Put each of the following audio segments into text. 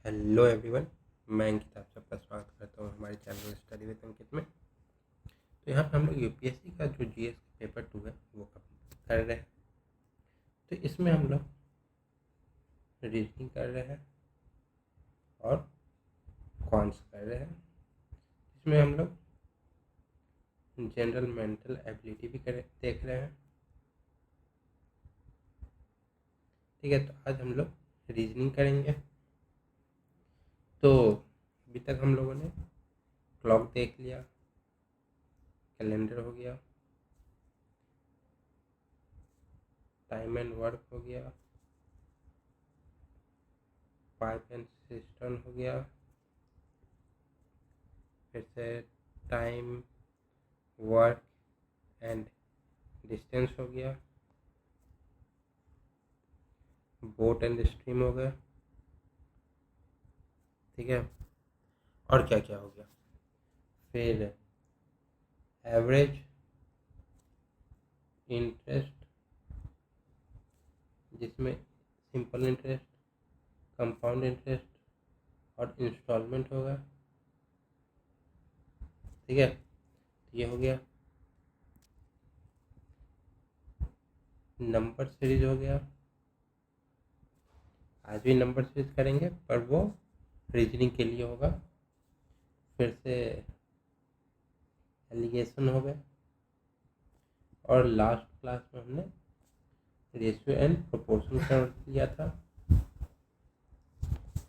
Hello everyone. मैं अंकित आप सबका स्वागत करता हूँ हमारे चैनल स्टडी विद अंकित में। तो यहाँ पे हम लोग यूपीएससी का जो जीएस पेपर 2 है वो कर रहे हैं। तो इसमें हम लोग रीजनिंग कर रहे हैं और क्वांट्स कर रहे हैं। इसमें हम लोग जनरल मेंटल एबिलिटी भी देख रहे हैं। ठीक है, तो आज हम लोग रीजनिंग करेंगे। तो अभी तक हम लोगों ने क्लॉक देख लिया, कैलेंडर हो गया, टाइम एंड वर्क हो गया, पाइप एंड सिस्टम हो गया, फिर से टाइम वर्क एंड डिस्टेंस हो गया, बोट एंड स्ट्रीम हो गया। ठीक है, और क्या क्या हो गया, फिर एवरेज इंटरेस्ट जिसमें सिंपल इंटरेस्ट, कंपाउंड इंटरेस्ट और इंस्टॉलमेंट होगा। ठीक है, ये हो गया। नंबर सीरीज हो गया, आज भी नंबर सीरीज करेंगे पर वो रीजनिंग के लिए होगा। फिर से एलिगेशन हो गया और लास्ट क्लास में हमने रेशियो एंड प्रोपोर्शन कर लिया था।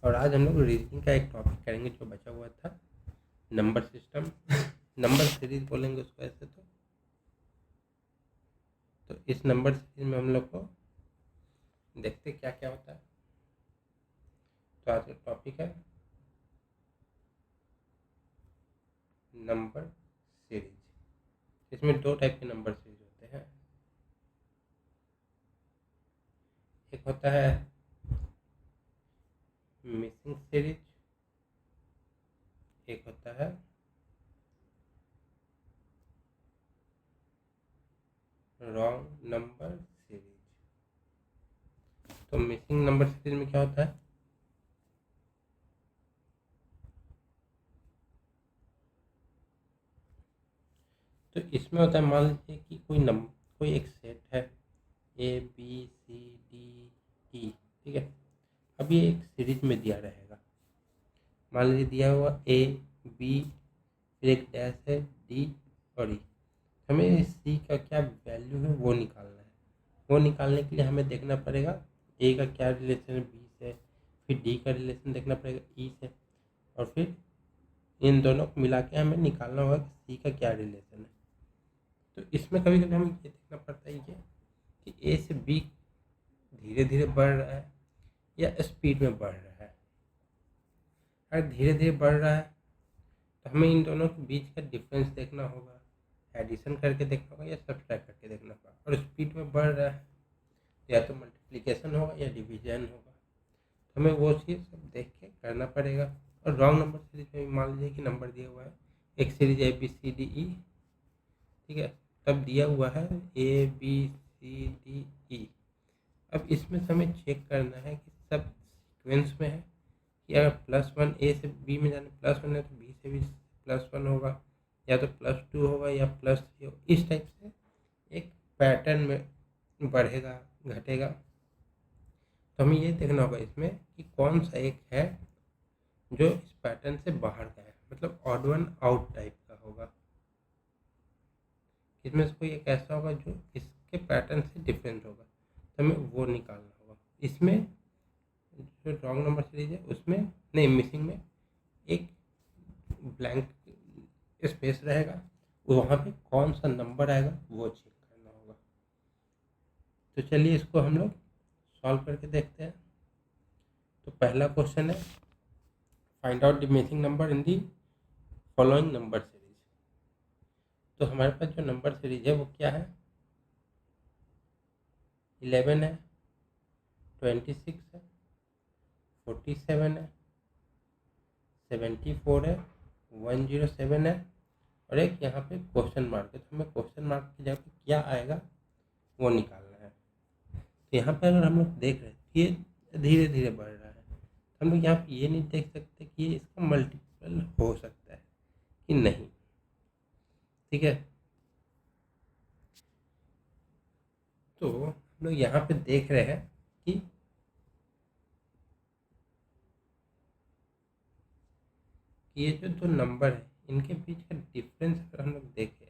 और आज हम लोग रीजनिंग का एक टॉपिक करेंगे जो बचा हुआ था, नंबर सिस्टम। नंबर सीरीज बोलेंगे उसको ऐसे। तो इस नंबर सीरीज में हम लोग को देखते क्या क्या होता है। तो आज का टॉपिक है नंबर सीरीज। इसमें दो टाइप के नंबर सीरीज होते हैं। एक होता है मिसिंग सीरीज, एक होता है रॉन्ग नंबर सीरीज। तो मिसिंग नंबर सीरीज में क्या होता है, तो इसमें होता है, मान लीजिए कि कोई एक सेट है ए बी सी डी ई। ठीक है, अब ये एक सीरीज में दिया रहेगा। मान लीजिए दिया हुआ ए बी, फिर एक डैश है डी और ई। हमें सी का क्या वैल्यू है वो निकालना है। वो निकालने के लिए हमें देखना पड़ेगा ए का क्या रिलेशन है बी से, फिर डी का रिलेशन देखना पड़ेगा ई से, और फिर इन दोनों को मिला के हमें निकालना होगा कि सी का क्या रिलेशन है। तो इसमें कभी कभी हमें ये देखना पड़ता है कि ए से बी धीरे धीरे बढ़ रहा है या स्पीड में बढ़ रहा है। अगर धीरे धीरे बढ़ रहा है तो हमें इन दोनों के बीच का डिफरेंस देखना होगा, एडिशन करके देखना होगा या सब्ट्रैक्ट करके देखना होगा। और स्पीड में बढ़ रहा है या तो मल्टीप्लिकेशन होगा या डिवीजन होगा। तो हमें वो चीज़ सब देख के करना पड़ेगा। और रॉन्ग नंबर सीरीज में मान लीजिए कि नंबर दिया हुआ है एक series A B C D E. ठीक है, तब दिया हुआ है ए बी सी डी ई। अब इसमें से हमें चेक करना है कि सब सीक्वेंस में है कि अगर +1 ए से बी में जाने +1 है तो बी से भी +1 होगा, या तो +2 होगा या +3 होगा। इस टाइप से एक पैटर्न में बढ़ेगा घटेगा। तो हमें ये देखना होगा इसमें कि कौन सा एक है जो इस पैटर्न से बाहर का है, मतलब ऑड वन आउट टाइप का होगा। इसमें से कोई एक ऐसा होगा जो इसके पैटर्न से डिफरेंट होगा, तो हमें वो निकालना होगा। इसमें जो रॉन्ग नंबर सीरीज है उसमें नहीं, मिसिंग में एक ब्लैंक स्पेस रहेगा, वहाँ पे कौन सा नंबर आएगा वो चेक करना होगा। तो चलिए इसको हम लोग सॉल्व करके देखते हैं। तो पहला क्वेश्चन है, find out the missing number in the following number series. तो हमारे पास जो नंबर सीरीज है वो क्या है, 11 है, 26 है, 47 है, 74 है, 107 है, और एक यहाँ पे क्वेश्चन मार्क है। तो हमें क्वेश्चन मार्क की जगह पे क्या आएगा वो निकालना है। तो यहाँ पे अगर हम लोग देख रहे हैं ये धीरे धीरे बढ़ रहा है, तो हम लोग यहाँ पे ये नहीं देख सकते कि ये इसका मल्टीपल हो सकता है कि नहीं। ठीक है, तो हम लोग यहाँ पे देख रहे हैं कि ये जो दो नंबर है इनके बीच का डिफरेंस अगर हम लोग देखें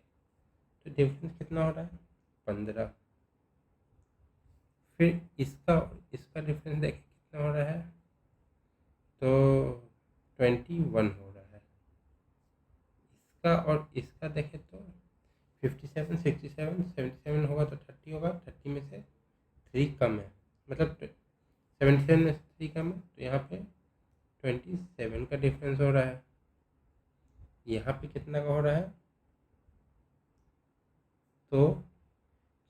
तो डिफरेंस कितना हो रहा है, 15। फिर इसका और इसका डिफरेंस देखें कितना हो रहा है, तो 21 हो रहा है। इसका और इसका देखें तो 57, 67, 77 होगा तो 30 होगा, 30 में से 3 कम है, मतलब 77 में से 3 कम है, तो यहाँ पे 27 का डिफरेंस हो रहा है। यहाँ पे कितना का हो रहा है, तो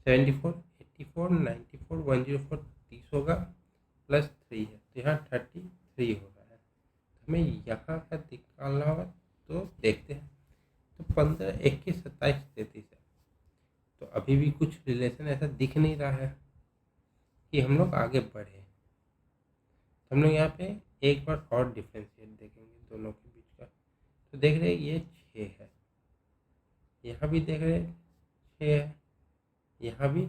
74, 84, 94, 104 30 होगा, प्लस 3 है तो यहाँ 33 हो रहा है। तो हमें यहाँ का निकालना होगा, तो देखते हैं। तो 15, 21, 27, 33 है, तो अभी भी कुछ रिलेशन ऐसा दिख नहीं रहा है कि हम लोग आगे बढ़े। तो हम लोग यहाँ पे एक बार और डिफ्रेंशिएट देखेंगे दोनों के बीच का। तो देख रहे हैं ये 6 है, यहाँ भी देख रहे हैं 6 है, यहाँ भी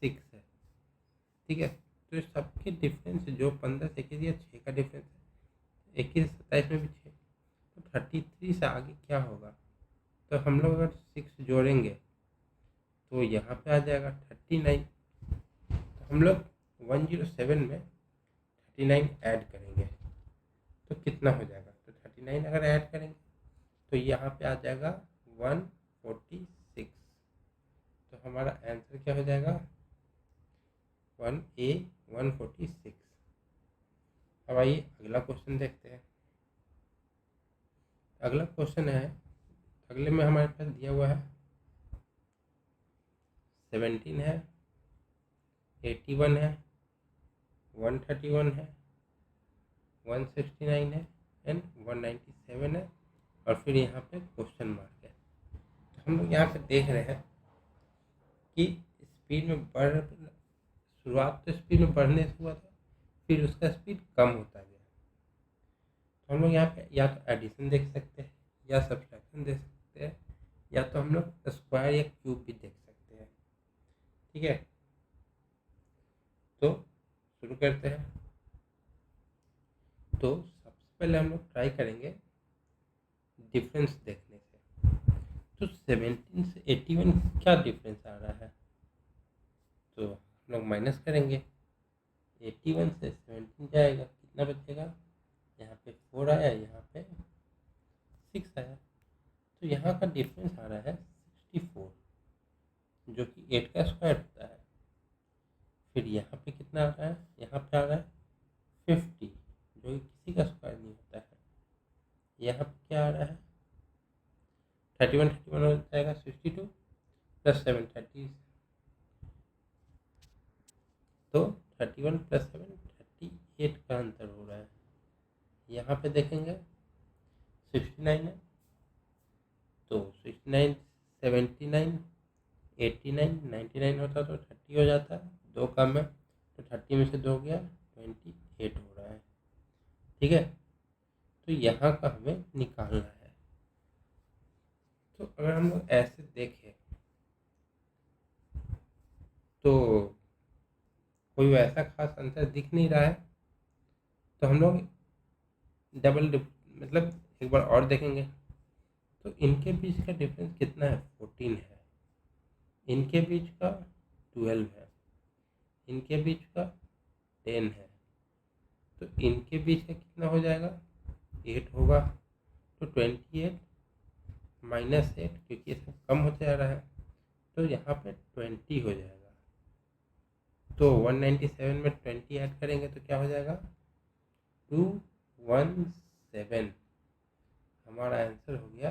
6 है। ठीक है, तो इस सबके डिफरेंस जो 15 से 21 या 6 का डिफरेंस है, 21 से 27 में भी 6, तो 33 से आगे क्या होगा। तो हम लोग अगर 6 जोड़ेंगे तो यहाँ पे आ जाएगा 39। तो हम लोग 107 में 39 ऐड करेंगे तो कितना हो जाएगा, तो 39 अगर ऐड करेंगे तो यहाँ पे आ जाएगा 146। तो हमारा आंसर क्या हो जाएगा, 1A 146। अब आइए अगला क्वेश्चन देखते हैं। अगला क्वेश्चन है, अगले में हमारे पास दिया हुआ है 17 है, 81 है, 131 है, 169 है एंड 197 है, और फिर यहाँ पे क्वेश्चन मार्क है। तो हम लोग यहाँ पे देख रहे हैं कि स्पीड में शुरुआत तो स्पीड में बढ़ने से हुआ था, फिर उसका स्पीड कम होता गया। तो हम लोग यहाँ पे या तो एडिशन देख सकते हैं, या सब्ट्रैक्शन देख सकते हैं, या तो हम लोग स्क्वायर या क्यूब भी देख सकते हैं। ठीक है, तो शुरू करते हैं। तो सबसे पहले हम लोग ट्राई करेंगे डिफरेंस देखने से। तो 17 से 81 क्या डिफरेंस आ रहा है, तो हम लोग माइनस करेंगे। 81 से 17 जाएगा, कितना बचेगा, यहाँ पे 4 आया, यहाँ पे 6 आया, तो यहाँ का डिफरेंस आ रहा है 64, जो कि 8 का स्क्वायर होता है। फिर यहाँ पे कितना आ रहा है, यहाँ पे आ रहा है 50, जो कि किसी का स्क्वायर नहीं होता है। यहाँ पे क्या आ रहा है, 31, 31 हो जाएगा 62 प्लस 7 30, तो 31 प्लस 7 38 का अंतर हो रहा है। यहाँ पे देखेंगे 69 है, तो 69, 79, 89, 99 होता तो 30 हो जाता, 2 कम है तो 30 में से 2 गया, 28 हो रहा है। ठीक है, तो यहाँ का हमें निकालना है। तो अगर हम लोग ऐसे देखें तो कोई वैसा खास अंतर दिख नहीं रहा है, तो हम लोग मतलब एक बार और देखेंगे। तो इनके बीच का डिफरेंस कितना है, 14 है, इनके बीच का 12 है, इनके बीच का 10 है, तो इनके बीच का कितना हो जाएगा, 8 होगा। तो 28 माइनस 8, क्योंकि ये सब कम होते जा रहा है, तो यहाँ पे 20 हो जाएगा। तो 197 में 20 ऐड करेंगे तो क्या हो जाएगा, 217। हमारा आंसर हो गया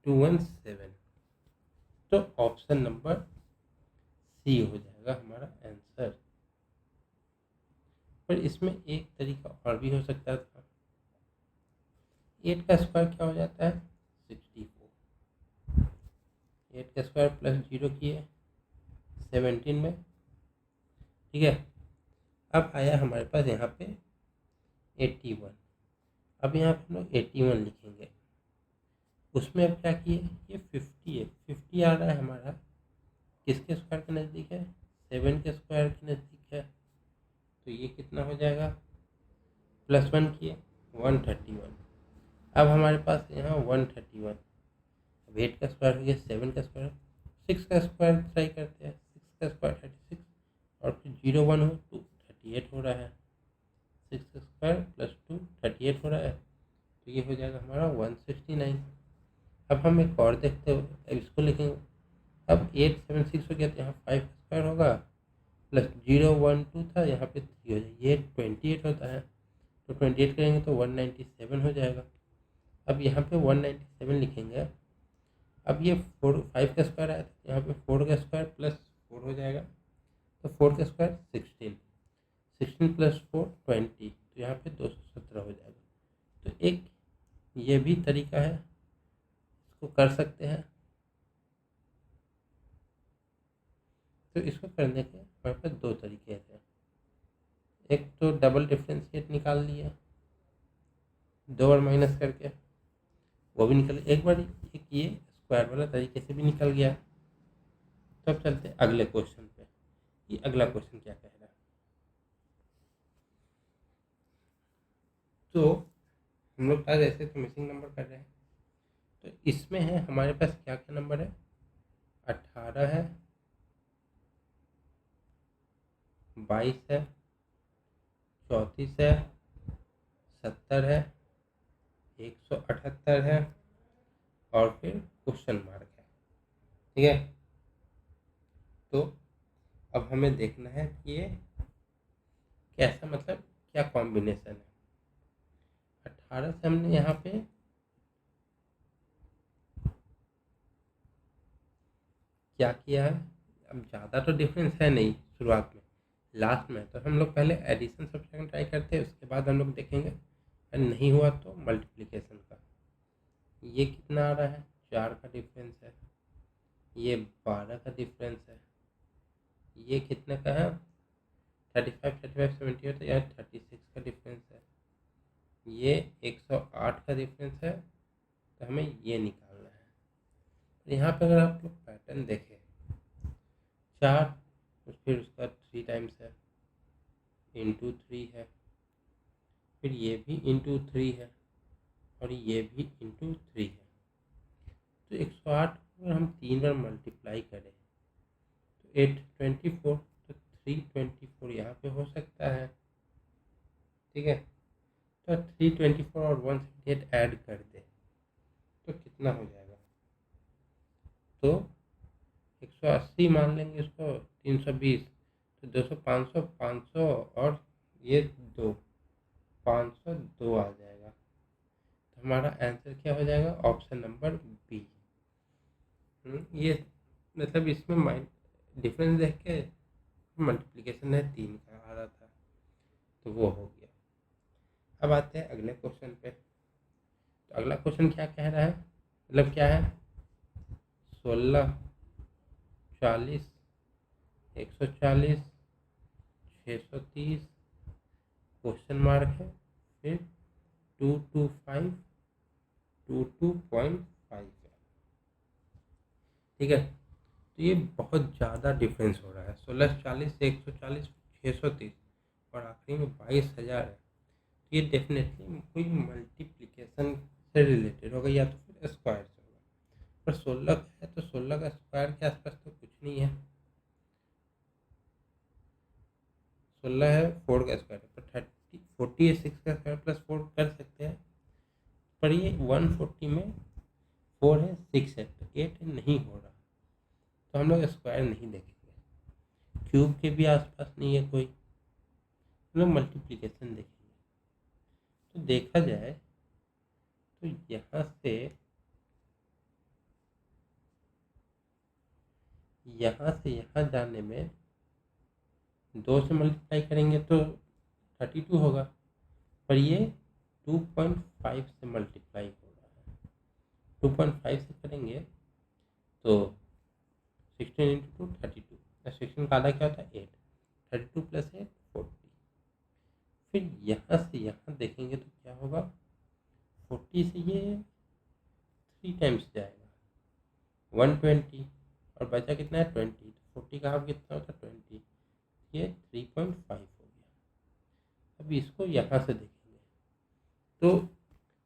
217। तो ऑप्शन नंबर सी हो जाएगा हमारा आंसर। पर इसमें एक तरीका और भी हो सकता था। 8 का स्क्वायर क्या हो जाता है, 64। 8 का स्क्वायर प्लस 0 किए 17 में। ठीक है, अब आया हमारे पास यहाँ पे 81। अब यहाँ पे हम लोग 81 लिखेंगे। उसमें अब क्या किए, ये 50 है, 50 आ रहा है हमारा, किसके स्क्वायर के नज़दीक है, 7 के स्क्वायर के नज़दीक है। तो ये कितना हो जाएगा, +1 किए 131। अब हमारे पास यहाँ 131। अब 8 का स्क्वायर हो गया, 7 का स्क्वायर, 6 का स्क्वायर ट्राई करते हैं। 6 का स्क्वायर 36 और फिर 0 1 हो तो 38 हो रहा है। 6 का स्क्वायर +2 38 हो रहा है। तो ये हो जाएगा हमारा 169। अब हम एक और देखते हुए अब इसको लिखेंगे। अब 876 हो गया तो यहाँ 5 का स्क्वायर होगा, +0 1 2 था, यहाँ पे 3 हो जाएगा, ये 28 होता है। तो 28 करेंगे तो 197 हो जाएगा। अब यहाँ पे 197 लिखेंगे। अब ये 5 का स्क्वायर आया था, यहाँ पे 4 का स्क्वायर +4 हो जाएगा। तो 4 का स्क्वायर 16, 16 +4 20, तो यहाँ पे 217 हो जाएगा। तो एक ये भी तरीका है, इसको कर सकते हैं। तो इसको करने के हमारे पास 2 तरीके हैं। एक तो डबल डिफ्रेंशिएट निकाल लिया, 2 बार माइनस करके, वो भी निकल एक बार। एक ये स्क्वायर वाला तरीके से भी निकल गया। तब चलते अगले क्वेश्चन पे, ये अगला क्वेश्चन क्या कह रहा है। तो हम लोग आज ऐसे तो मिसिंग नंबर कर रहे हैं। तो इसमें है हमारे पास क्या क्या नंबर है, 18 है, 22 है, 34 है, 70 है, 178 है और फिर क्वेश्चन मार्क है। ठीक है, तो अब हमें देखना है कि ये कैसा, मतलब क्या कॉम्बिनेशन है। 18 से हमने यहाँ पे क्या किया है, अब ज़्यादा तो डिफरेंस है नहीं शुरुआत में, लास्ट में तो हम लोग पहले एडिशन सब्ट्रैक्शन ट्राई करते हैं, उसके बाद हम लोग देखेंगे और नहीं हुआ तो मल्टीप्लिकेशन का। ये कितना आ रहा है, 4 का डिफरेंस है, ये 12 का डिफरेंस है, ये कितने का है, 35 35 70 होता है, यहाँ 36 का डिफरेंस है, ये 108 का डिफरेंस है। तो हमें ये निकालना है। तो यहाँ पे अगर आप लोग पैटर्न देखें, 4 फिर उसका 3 टाइम्स है, इंटू 3 है, फिर ये भी इंटू 3 है और ये भी इंटू 3 है। तो 108 को अगर हम 3 बार मल्टीप्लाई करें तो 824, तो 324 यहाँ पे हो सकता है। ठीक है, तो 324 और 178 ऐड कर दे तो कितना हो जाएगा, तो 180 मान लेंगे इसको, 320, तो 200 500 500 और ये 2 502 आ जाएगा। तो हमारा आंसर क्या हो जाएगा, ऑप्शन नंबर बी। ये मतलब इसमें डिफरेंस देख के मल्टीप्लिकेशन है 3 का आ रहा था, तो वो हो गया। अब आते हैं अगले क्वेश्चन पे। तो अगला क्वेश्चन क्या कह रहा है, मतलब क्या है, 16 40 140 630 क्वेश्चन मार्क है, फिर 225 22.5 है। ठीक है, तो ये बहुत ज़्यादा डिफरेंस हो रहा है, 1640 से 140 630 और आखिरी में 22,000 है। तो ये डेफिनेटली कोई मल्टीप्लिकेशन से रिलेटेड होगा या तो फिर स्क्वायर से होगा। पर 16 का है तो 16 का स्क्वायर के आसपास तो कुछ नहीं है, 16 है 4 का स्क्वायर है, पर 40 है 6 का स्क्वायर +4 कर सकते हैं। पर ये 140 में 4 है 6 है तो 8 नहीं हो रहा, तो हम लोग स्क्वायर नहीं देखेंगे, क्यूब के भी आसपास नहीं है कोई, हम लोग मल्टीप्लिकेशन देखेंगे। तो देखा जाए तो यहाँ से यहाँ जाने में 2 से मल्टीप्लाई करेंगे तो 32 होगा, पर ये 2.5 से मल्टीप्लाई हो रहा है। 2.5 से करेंगे तो 16 इंटू 2 32, 16 का आधा क्या होता है 8, 32 + 8 40, फिर यहाँ से यहाँ देखेंगे तो क्या होगा, 40 से ये 3 टाइम्स जाएगा, 120, और बचा कितना है 20, तो 40 का हाफ कितना होता है 20, ये 3.5 हो गया। अब इसको यहाँ से देखेंगे तो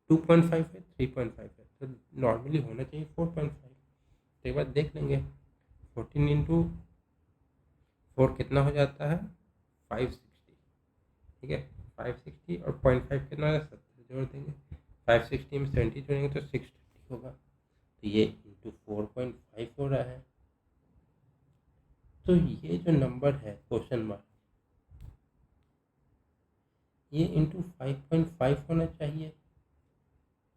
2.5 है, 3.5 है, तो नॉर्मली होना चाहिए 4.5। तो एक बार देख लेंगे, 14 इंटू 4 कितना हो जाता है 560, ठीक है, 560 और 0.5 कितना है 70 जोड़ देंगे, 560 में 70 जोड़ेंगे तो 630 होगा, तो ये इंटू 4.5 हो रहा है। तो ये जो नंबर है क्वेश्चन मार्क, ये इंटू 5.5 होना चाहिए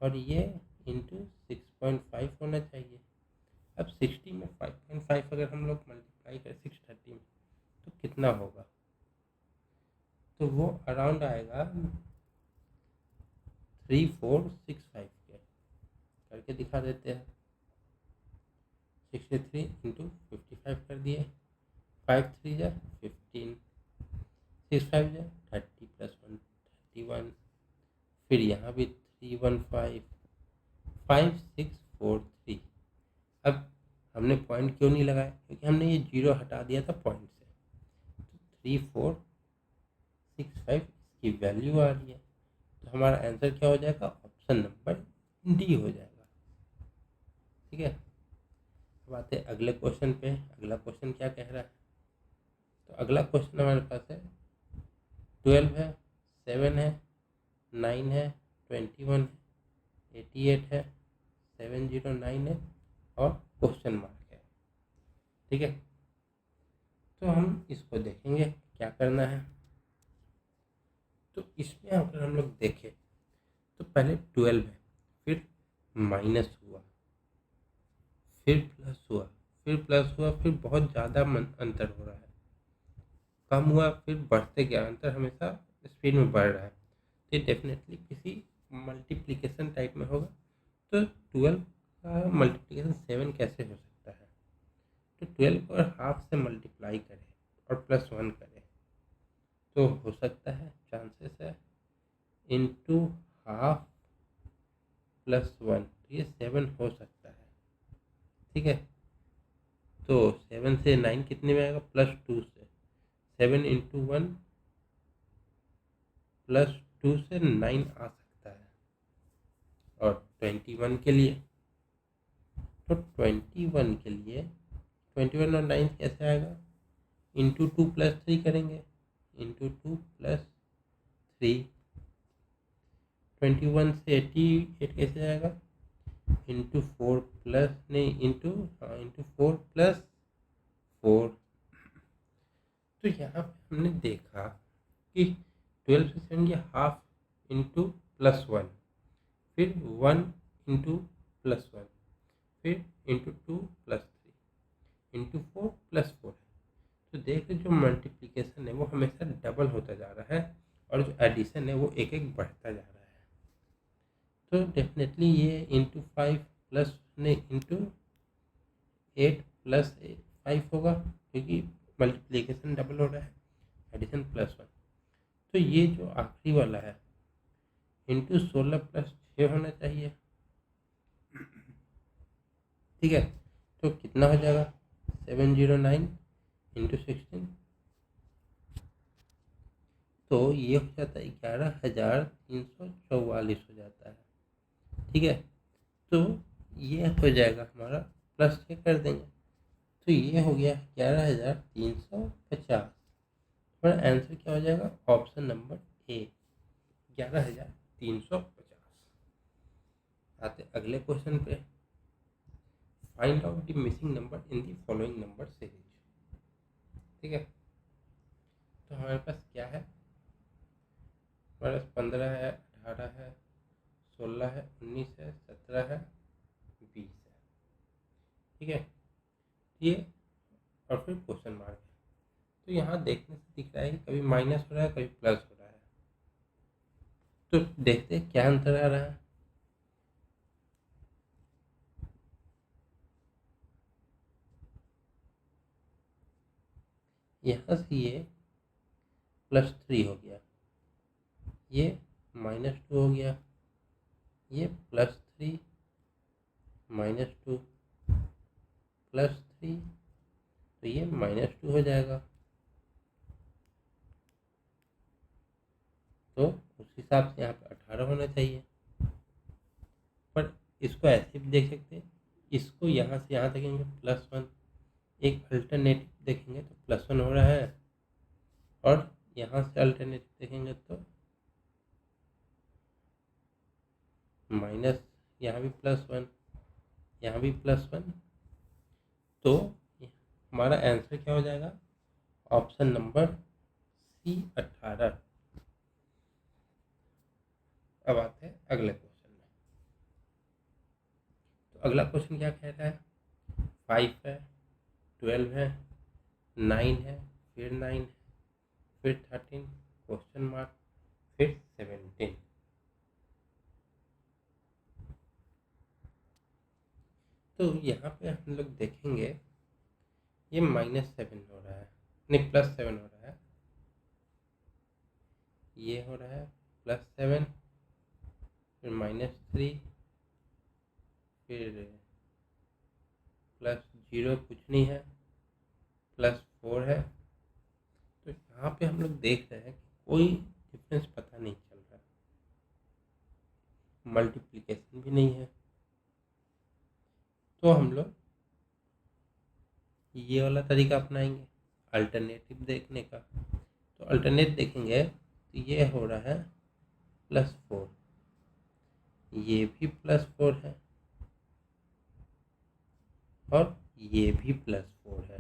और ये इंटू 6.5 होना चाहिए। अब 60 में 5.5 अगर हम लोग मल्टीप्लाई करें 630 में तो कितना होगा, तो वो अराउंड आएगा 3465 के, करके दिखा देते हैं। 63 इंटू 55 कर दिए, 5 3 जा 15, 6 5 जा 30 प्लस 1 31, फिर यहाँ भी 315 5643। अब हमने पॉइंट क्यों नहीं लगाया, क्योंकि हमने ये जीरो हटा दिया था पॉइंट से, तो 3465 इसकी वैल्यू आ रही है, तो हमारा आंसर क्या हो जाएगा, ऑप्शन नंबर डी हो जाएगा। ठीक है, अब आते हैं अगले क्वेश्चन पे। अगला क्वेश्चन क्या कह रहा है, तो अगला क्वेश्चन हमारे पास है 12 है, 7 है, 9 है, 21 है, 88 है, 709 है और क्वेश्चन मार्क है। ठीक है, तो हम इसको देखेंगे क्या करना है। तो इसमें अगर हम लोग देखें तो पहले 12 है, फिर माइनस हुआ, फिर प्लस हुआ, फिर प्लस हुआ, फिर बहुत ज़्यादा अंतर हो रहा है, कम हुआ, फिर बढ़ते गया, अंतर हमेशा स्पीड में बढ़ रहा है, तो ये डेफिनेटली किसी मल्टीप्लिकेशन टाइप में होगा। तो 12 का मल्टीप्लिकेशन 7 कैसे हो सकता है, तो 12 को हाफ से मल्टीप्लाई करें और प्लस 1 करें तो हो सकता है, चांसेस है इंटू हाफ प्लस 1, ये 7 हो सकता है। ठीक है, तो 7 से 9 कितने में आएगा, +2 से, 7 इंटू 1 +2 से 9 आ सकता है। और 21 के लिए, तो 21 के लिए 21 और 9 कैसे आएगा, इंटू 2 + 3 करेंगे, इंटू 2 + 3, 21 से 88 कैसे आएगा, इंटू 4 प्लस नहीं इंटू इंटू 4 + 4। तो यहाँ पे हमने देखा कि 12 से 7 ये हाफ इंटू +1, फिर 1 इंटू +1, फिर इंटू 2 + 3 इंटू 4 + 4 है। तो देख जो मल्टीप्लिकेशन है वो हमेशा डबल होता जा रहा है और जो एडिशन है वो एक एक बढ़ता जा रहा है। तो डेफिनेटली ये इंटू 5 प्लस नहीं इंटू 8 + 5 होगा, क्योंकि मल्टीप्लिकेशन डबल हो रहा है, एडिशन +1। तो ये जो आखिरी वाला है इंटू 16 + 6 होना चाहिए। ठीक है, तो कितना हो जाएगा 709 इंटू 16, तो ये हो जाता है 11,344 हो जाता है। ठीक है, तो ये हो जाएगा हमारा, +6 कर देंगे तो ये हो गया 11,350। हमारा आंसर क्या हो जाएगा, ऑप्शन नंबर ए 11,350। आते अगले क्वेश्चन पे, find out the missing number in the following number series. ठीक है, तो हमारे पास क्या है, हमारे पास 15 है, 18 है, 16 है, 19 है, 17 है, 20 है। ठीक है, ये और फिर क्वेश्चन मार्क है। तो यहाँ देखने से दिख रहा है कि कभी माइनस हो रहा है, कभी प्लस हो रहा है। तो देखते हैं क्या अंतर आ रहा है। यहाँ से ये +3 हो गया, ये -2 हो गया, ये +3 -2 +3, तो ये -2 हो जाएगा। तो उस हिसाब से यहाँ पे 18 होना चाहिए। पर इसको ऐसे भी देख सकते हैं, इसको यहाँ से यहाँ देखेंगे +1, एक अल्टरनेटिव देखेंगे तो +1 हो रहा है, और यहाँ से अल्टरनेटिव देखेंगे तो माइनस, यहाँ भी +1, यहाँ भी +1। तो हमारा आंसर क्या हो जाएगा? Option number C 18। अब आते हैं अगले क्वेश्चन में। तो अगला क्वेश्चन क्या कह रहा है? 5 है, 12 है, 9 है, फिर 9 है, फिर 13, क्वेश्चन मार्क, फिर 17। तो यहाँ पे हम लोग देखेंगे ये -7 हो रहा है, नहीं +7 हो रहा है, ये हो रहा है +7, फिर -3, फिर +0 कुछ नहीं है, +4 है। तो यहाँ पे हम लोग देख रहे हैं कि कोई डिफरेंस पता नहीं चल रहा, मल्टीप्लिकेशन भी नहीं है। तो हम लोग ये वाला तरीका अपनाएंगे अल्टरनेटिव देखने का। तो अल्टरनेट देखेंगे तो ये हो रहा है +4, ये भी +4 है, और ये भी +4 है,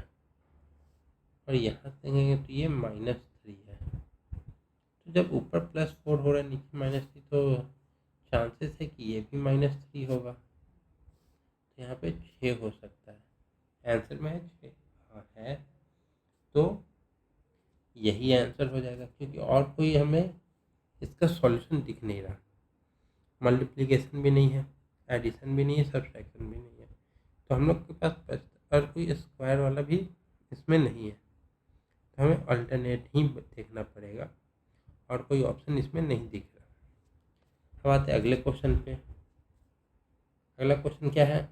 और यहाँ देखेंगे तो ये -3 है। तो जब ऊपर +4 हो रहा है, नीचे -3, तो चांसेस है कि ये भी -3 होगा। तो यहाँ पे 6 हो सकता है, आंसर में है 6। हाँ है, तो यही आंसर हो जाएगा, क्योंकि और कोई हमें इसका सॉल्यूशन दिख नहीं रहा। मल्टीप्लिकेशन भी नहीं है, एडिशन भी नहीं है, सब्ट्रैक्शन भी नहीं है। तो हम लोग के पास और कोई स्क्वायर वाला भी इसमें नहीं है, तो हमें अल्टरनेट ही देखना पड़ेगा, और कोई ऑप्शन इसमें नहीं दिख रहा। अब आते हैं अगले क्वेश्चन पे। अगला क्वेश्चन क्या है?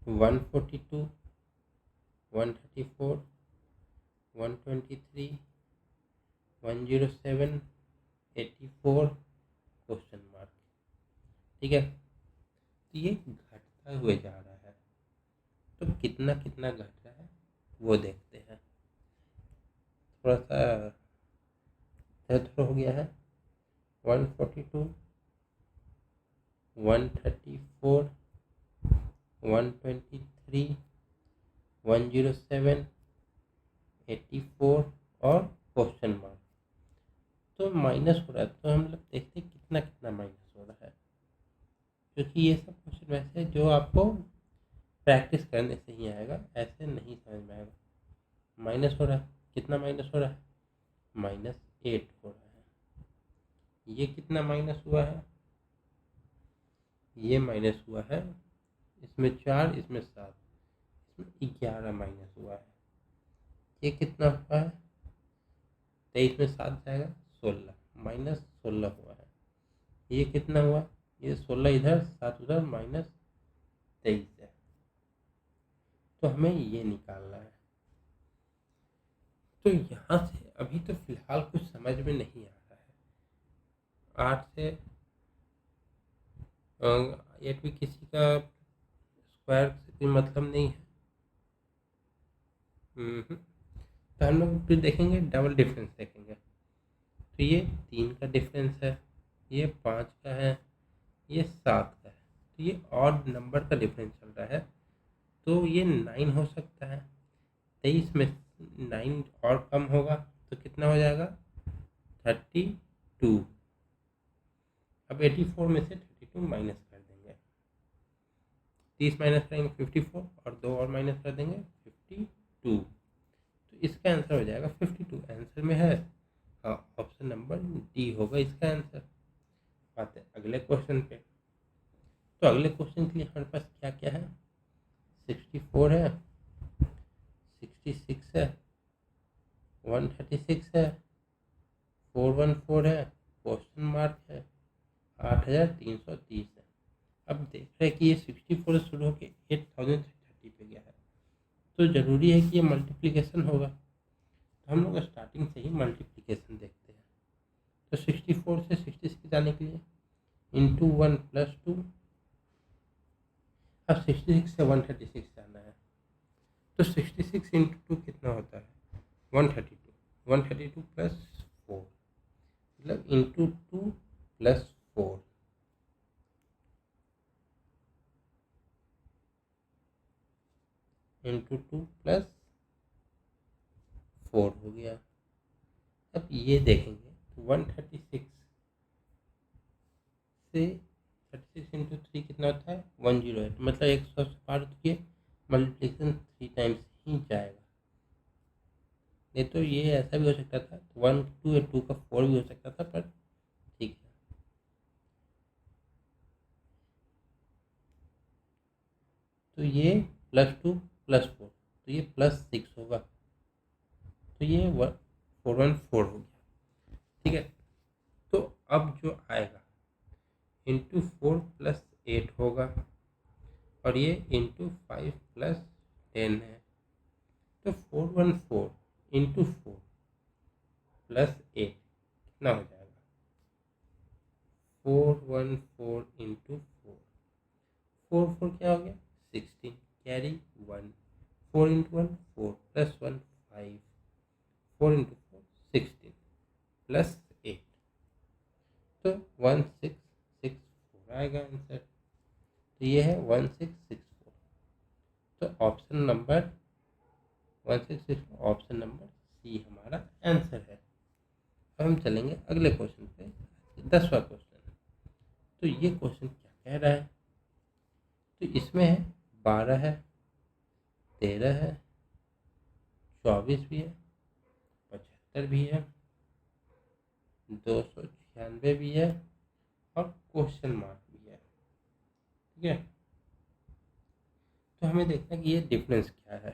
142, 134, 123, 107, 84, क्वेश्चन मार्क। ठीक है, तो ये घटता हुए जा रहा है, तो कितना कितना घट रहा है वो देखते हैं। थोड़ा सा थोड़ा हो गया है। 142, 134, 123, 107, 84 और क्वेश्चन मार्क। तो माइनस हो रहा है, तो हम लोग देखते हैं कितना कितना माइनस हो रहा है, क्योंकि ये सब क्वेश्चन वैसे है जो आपको प्रैक्टिस करने से ही आएगा, ऐसे नहीं समझ में आएगा। माइनस हो रहा है, कितना माइनस हो रहा है? -8 हो रहा है। ये कितना माइनस हुआ है? ये माइनस हुआ है, इसमें 4, इसमें 7, इसमें 11 माइनस हुआ है। ये कितना हुआ है? 23 में 7 जाएगा, 16, -16 हुआ है। ये कितना हुआ? ये 16 इधर, 7 उधर, -23 है। तो हमें ये निकालना है। तो यहाँ से अभी तो फिलहाल कुछ समझ में नहीं आ रहा है। 8 से 8 भी किसी का स्क्वायर से कोई मतलब नहीं है। तो हम लोग फिर देखेंगे, डबल डिफरेंस देखेंगे। तो ये 3 का डिफरेंस है, ये 5 का है, ये 7 का है। तो ये ऑड नंबर का डिफरेंस चल रहा है, तो ये 9 हो सकता है। 23 में 9 और कम होगा तो कितना हो जाएगा? 32। अब 84 में से 32 माइनस कर देंगे, 30 माइनस करेंगे 54, और 2 और माइनस कर देंगे 52। तो इसका आंसर हो जाएगा 52। आंसर में है, हाँ, ऑप्शन नंबर डी होगा इसका आंसर। आते हैं अगले क्वेश्चन पे। तो अगले क्वेश्चन के लिए हमारे पास क्या क्या है? 64 है, 66 है, 136 है, 414 है, क्वेश्चन मार्क है, 8330 है। अब देख रहे हैं कि ये 64 से शुरू होकर 8330 पे गया है, तो ज़रूरी है कि ये मल्टीप्लिकेशन होगा। तो हम लोग स्टार्टिंग से ही मल्टीप्लिकेशन देखते हैं। तो 64 से 66 जाने के लिए इंटू 1 प्लस 2, अब 66 से 136 जाना है, तो 66 इंटू 2 कितना होता है? 132, 132 प्लस 4, मतलब इंटू 2 प्लस 4, इंटू 2 प्लस 4 हो गया। अब ये देखेंगे तो 136 से 36 इंटू 3 कितना होता है? 108, मतलब 100 से पार तो ये मल्टीप्लिकेशन 3 टाइम्स ही जाएगा। नहीं तो ये ऐसा भी हो सकता था, 1 2 या 2 का 4 भी हो सकता था, पर ठीक है। तो ये +2 +4, तो ये +6 होगा, तो ये 414 हो गया। ठीक है, तो अब जो आएगा इंटू 4 प्लस 8 होगा, और ये इंटू 5 प्लस 10 है, तो 414 इंटू 4 प्लस 8 कितना हो जाएगा? 414 इंटू 4, 4 क्या हो गया? 16, carry 1, 4 into 1 4 plus 1 5, 4 into 4 16 plus 8, तो 1664 आएगा आंसर। तो ये है 1664, तो option number 166 option number C हमारा आंसर है। अब हम चलेंगे अगले क्वेश्चन पे, 10वां क्वेश्चन। तो ये क्वेश्चन क्या कह रहा है? तो इसमें है 12 है, 13 है, 24 भी है, 75 भी है, 296 भी है, और क्वेश्चन मार्क भी है। ठीक है, तो हमें देखना है कि ये डिफरेंस क्या है।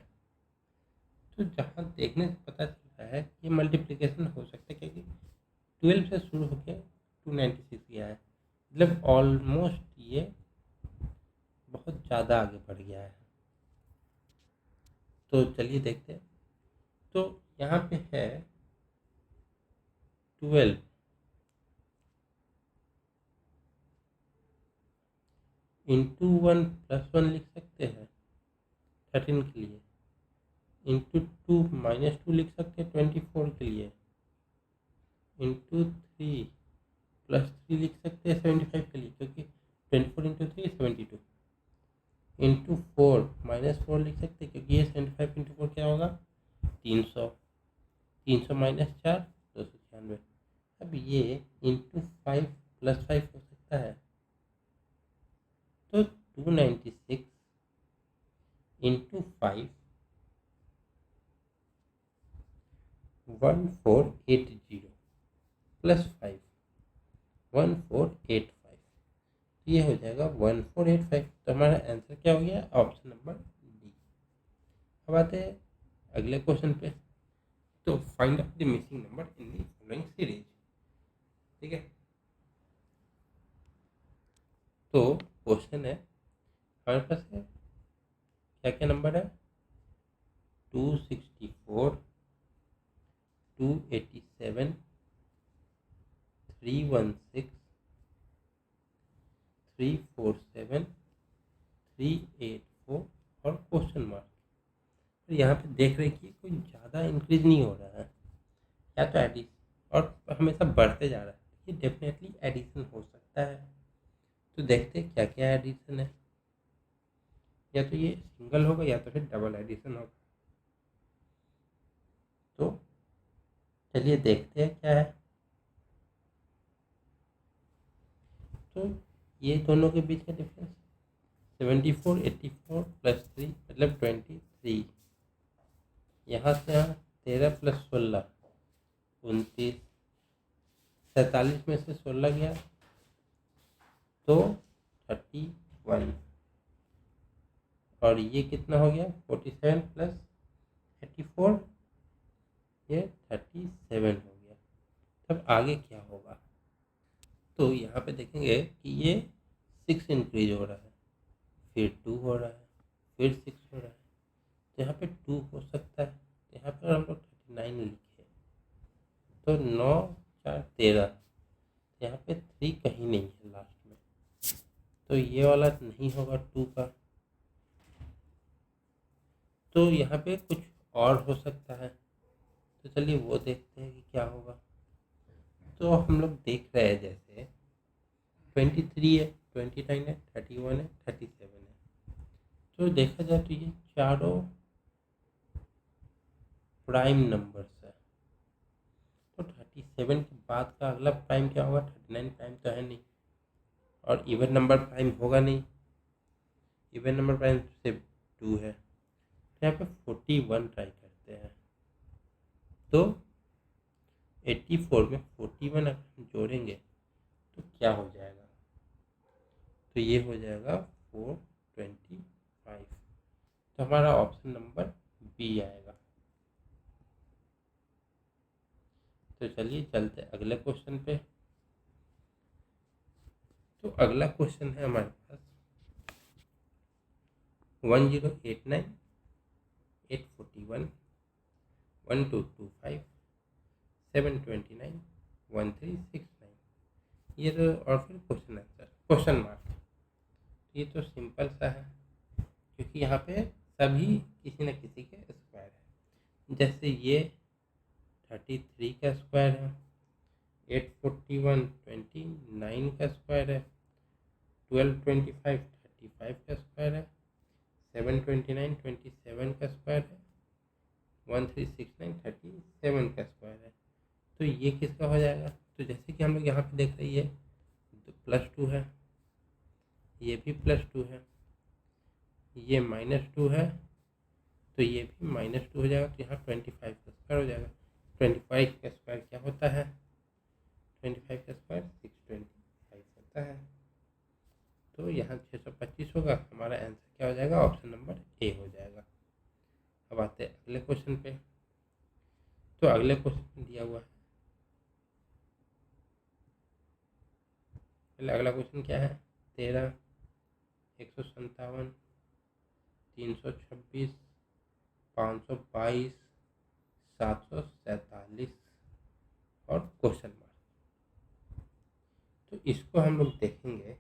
तो जहाँ देखने से पता चलता है कि ये मल्टीप्लिकेशन हो सकता है, क्योंकि 12 से शुरू होकर 296 गया है, मतलब ऑलमोस्ट ये बहुत ज़्यादा आगे बढ़ गया है। तो चलिए देखते हैं। तो यहाँ पे है 12 इंटू 1 प्लस 1 लिख सकते हैं 13 के लिए, इंटू 2 माइनस 2 लिख सकते हैं 24 के लिए, इंटू 3 प्लस 3 लिख सकते हैं 75 के लिए, क्योंकि 24 इंटू 3 72, इंटू 4 माइनस 4 लिख सकते हैं, क्योंकि ये 75 इंटू 4 क्या होगा? 300, 300 माइनस 4 296। अब ये इंटू 5 प्लस 5 हो सकता है, तो 296 इंटू 5 1480 प्लस 5 1485, ये हो जाएगा 1485। तो हमारा आंसर क्या हो गया? Option number D. अब आते हैं अगले क्वेश्चन पे। तो find out the missing number in the following series. ठीक है, तो क्वेश्चन है हमारे पास है क्या क्या नंबर है? 264, 287, 316, 347, 384 और क्वेश्चन मार्क। तो यहाँ पे देख रहे हैं कि कोई ज़्यादा इंक्रीज नहीं हो रहा है, या तो एडिशन और हमेशा बढ़ते जा रहा है। ये डेफिनेटली एडिशन हो सकता है। तो देखते हैं क्या क्या एडिशन है, या तो ये सिंगल होगा या तो फिर डबल एडिशन होगा। तो चलिए देखते हैं क्या है। तो ये दोनों के बीच का डिफरेंस 74 84 प्लस 3 मतलब 23, यहाँ से यहाँ 13 प्लस 16 29, 47 में से 16 गया तो 31, और ये कितना हो गया? 47 प्लस 84, ये 37 हो गया। तब आगे क्या होगा? तो यहाँ पे देखेंगे कि ये 6 इंक्रीज हो रहा है, फिर 2 हो रहा है, फिर 6 हो रहा है। तो यहाँ पे 2 हो सकता है, तो यहाँ पर हम लोग 39 लिखे, तो 9 4 13, यहाँ पे 3 कहीं नहीं है लास्ट में, तो ये वाला नहीं होगा 2 का। तो यहाँ पे कुछ और हो सकता है, तो चलिए वो देखते हैं कि क्या होगा। तो हम लोग देख रहे हैं जैसे 23 है, 29 है, 31 है, 37 है। तो देखा जाए तो ये चारों प्राइम नंबर्स है। तो 37 के बाद का अगला प्राइम क्या होगा? 39 प्राइम तो है नहीं, और इवन नंबर प्राइम होगा नहीं, इवन नंबर प्राइम सिर्फ 2 है। तो यहाँ पे 41 ट्राई करते हैं। तो 84 में 41 अगर हम जोड़ेंगे तो क्या हो जाएगा? तो ये हो जाएगा 425। तो हमारा ऑप्शन नंबर बी आएगा। तो चलिए चलते अगले क्वेश्चन पे। तो अगला क्वेश्चन है हमारे पास 1089 841 1225 729 1369। ये तो, और फिर क्वेश्चन आंसर क्वेश्चन मार्क। ये तो सिंपल सा है, क्योंकि यहाँ पे सभी किसी न किसी के स्क्वायर है। जैसे ये 33 का स्क्वायर है, 841 29 का स्क्वायर है, 1225 35 का स्क्वायर है, 729 27 का स्क्वायर है, 1369 37 का स्क्वायर है। तो ये किसका हो जाएगा? तो जैसे कि हम लोग यहाँ पे देख रही है तो +2 है, ये भी +2 है, ये -2 है, तो ये भी -2 हो जाएगा। तो यहाँ 25 का स्क्वायर हो जाएगा। 25 का स्क्वायर क्या होता है? 25 का स्क्वायर 625 होता है। तो यहाँ 625 होगा। हमारा आंसर क्या हो जाएगा? ऑप्शन नंबर ए हो जाएगा। अब आते हैं अगले क्वेश्चन पे। तो अगले क्वेश्चन में दिया हुआ है, पहले अगला क्वेश्चन क्या है? 13 157 326 522 747 और क्वेश्चन मार्क। तो इसको हम लोग देखेंगे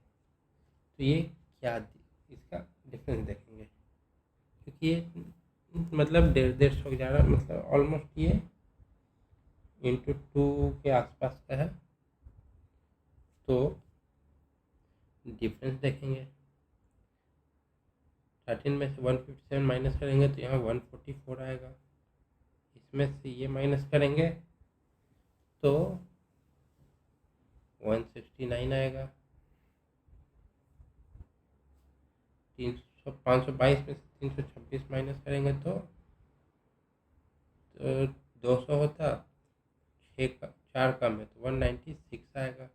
तो ये क्या, इसका डिफरेंस देखेंगे, क्योंकि ये मतलब 150 जा रहा, मतलब ऑलमोस्ट ये ×2 के आसपास का है। तो डिफरेंस देखेंगे, 13 में से 157 माइनस करेंगे तो यहाँ 144 आएगा। इसमें से ये माइनस करेंगे तो 169 आएगा। 522 में से 326 माइनस करेंगे तो 200 होता, 4 कम है तो 196 आएगा।